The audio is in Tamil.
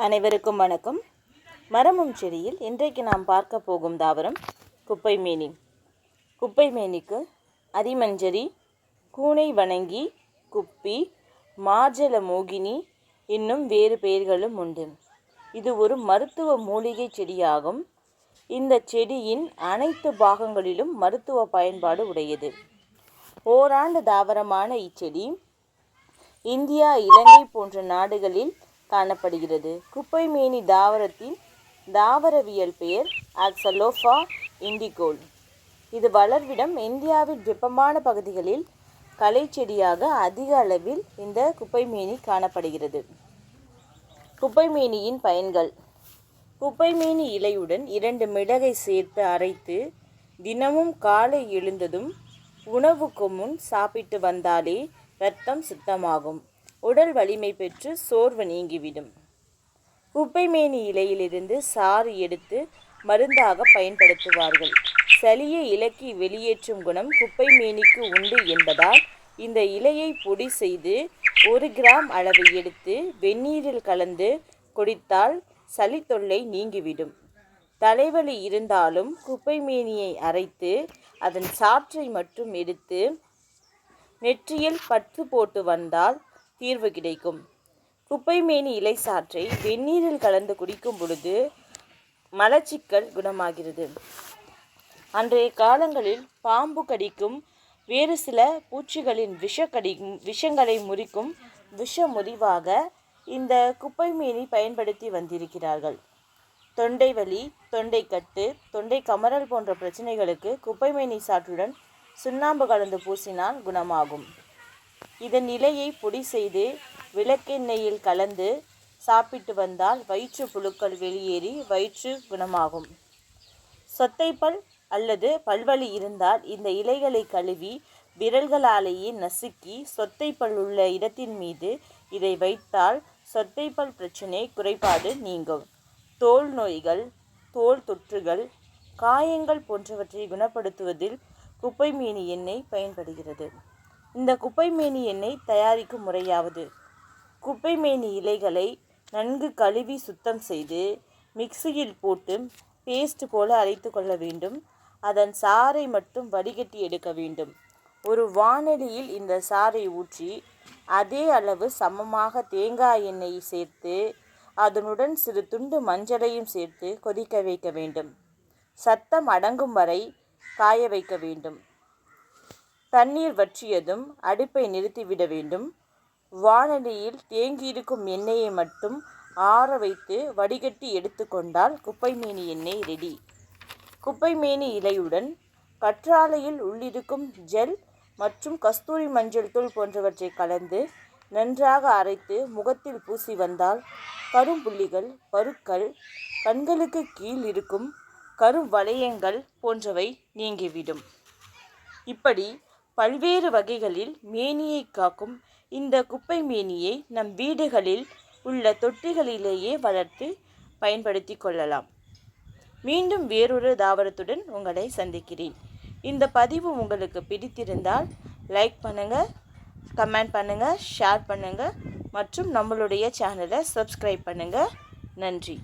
அனைவருக்கும் வணக்கம். மரமும் செடியில் இன்றைக்கு நாம் பார்க்க போகும் தாவரம் குப்பைமேனி. குப்பைமேனிக்கு அரிமஞ்சரி, கூனை வணங்கி, குப்பி, மார்ஜல மோகினி இன்னும் வேறு பெயர்களும் உண்டு. இது ஒரு மருத்துவ மூலிகை செடியாகும். இந்த செடியின் அனைத்து பாகங்களிலும் மருத்துவ பயன்பாடு உடையது. ஓராண்டு தாவரமான இச்செடி இந்தியா, இலங்கை போன்ற நாடுகளில் காணப்படுகிறது. குப்பைமேனி தாவரத்தின் தாவரவியல் பெயர் ஆக்சலோஃபா இண்டிகோல். இது வளர்விடம் இந்தியாவின் வெப்பமான பகுதிகளில் களை செடியாக அதிக அளவில் இந்த குப்பைமேனி காணப்படுகிறது. குப்பைமேனியின் பயன்கள்: குப்பைமேனி இலையுடன் 2 மிளகை சேர்த்து அரைத்து தினமும் காலை எழுந்ததும் உணவுக்கு முன் சாப்பிட்டு வந்தாலே இரத்தம் சுத்தமாகும். உடல் வலிமை பெற்று சோர்வு நீங்கிவிடும். குப்பைமேனி இலையிலிருந்து சாறு எடுத்து மருந்தாக பயன்படுத்துவார்கள். சளியை இலக்கி வெளியேற்றும் குணம் குப்பைமேனிக்கு உண்டு என்பதால் இந்த இலையை பொடி செய்து 1 கிராம் அளவை எடுத்து வெந்நீரில் கலந்து குடித்தால் சளி தொல்லை நீங்கிவிடும். தலைவலி இருந்தாலும் குப்பைமேனியை அரைத்து அதன் சாற்றை மட்டும் எடுத்து நெற்றியில் பற்று போட்டு வந்தால் தீர்வு கிடைக்கும். குப்பைமேனி இலை சாற்றை வெந்நீரில் கலந்து குடிக்கும் பொழுது மலச்சிக்கல் குணமாகிறது. அன்றைய காலங்களில் பாம்பு கடிக்கும், வேறு சில பூச்சிகளின் விஷங்களை முறிக்கும் விஷ முறிவாக இந்த குப்பைமேனி பயன்படுத்தி வந்திருக்கிறார்கள். தொண்டை வலி, தொண்டைக்கட்டு, தொண்டை கமறல் போன்ற பிரச்சனைகளுக்கு குப்பைமேனி சாற்றுடன் சுண்ணாம்பு கலந்து பூசினால் குணமாகும். இதன் இலையை பொடி செய்து விளக்கெண்ணெயில் கலந்து சாப்பிட்டு வந்தால் வயிற்று புழுக்கள் வெளியேறி வயிற்று குணமாகும். சொத்தைப்பல் அல்லது பல்வலி இருந்தால் இந்த இலைகளை கழுவி விரல்களாலேயே நசுக்கி சொத்தைப்பல் உள்ள இடத்தின் மீது இதை வைத்தால் சொத்தைப்பல் பிரச்சனை குறைபாடு நீங்கும். தோல் நோய்கள், தோல் தொற்றுகள், காயங்கள் போன்றவற்றை குணப்படுத்துவதில் குப்பைமேனி எண்ணெய் பயன்படுகிறது. இந்த குப்பைமேனி எண்ணெய் தயாரிக்கும் முறையாவது: குப்பைமேனி இலைகளை நன்கு கழுவி சுத்தம் செய்து மிக்சியில் போட்டு பேஸ்ட் போல அரைத்து கொள்ள வேண்டும். அதன் சாறை மட்டும் வடிகட்டி எடுக்க வேண்டும். ஒரு வாணலியில் இந்த சாறை ஊற்றி அதே அளவு சமமாக தேங்காய் எண்ணெயை சேர்த்து அதனுடன் சிறு துண்டு மஞ்சளையும் சேர்த்து கொதிக்க வைக்க வேண்டும். சத்தம் அடங்கும் வரை காய வைக்க வேண்டும். தண்ணீர் வற்றியதும் அடுப்பை நிறுத்திவிட வேண்டும். வாணலியில் தேங்கியிருக்கும் எண்ணெயை மட்டும் ஆற வைத்து வடிகட்டி எடுத்துக்கொண்டால் குப்பைமேனி எண்ணெய் ரெடி. குப்பைமேனி இலையுடன் கற்றாழையில் உள்ளிருக்கும் ஜெல் மற்றும் கஸ்தூரி மஞ்சள் தூள் போன்றவற்றை கலந்து நன்றாக அரைத்து முகத்தில் பூசி வந்தால் கரும்புள்ளிகள், பருக்கள், கண்களுக்கு கீழ் இருக்கும் கருவளையங்கள் போன்றவை நீங்கிவிடும். இப்படி பல்வேறு வகைகளில் மேனியை காக்கும் இந்த குப்பைமேனியை நம் வீடுகளில் உள்ள தொட்டிகளிலேயே வளர்த்து பயன்படுத்தி கொள்ளலாம். மீண்டும் வேறொரு தாவரத்துடன் உங்களை சந்திக்கிறேன். இந்த பதிவு உங்களுக்கு பிடித்திருந்தால் லைக் பண்ணுங்கள், கமெண்ட் பண்ணுங்கள், ஷேர் பண்ணுங்கள் மற்றும் நம்மளுடைய சேனலை சப்ஸ்கிரைப் பண்ணுங்கள். நன்றி.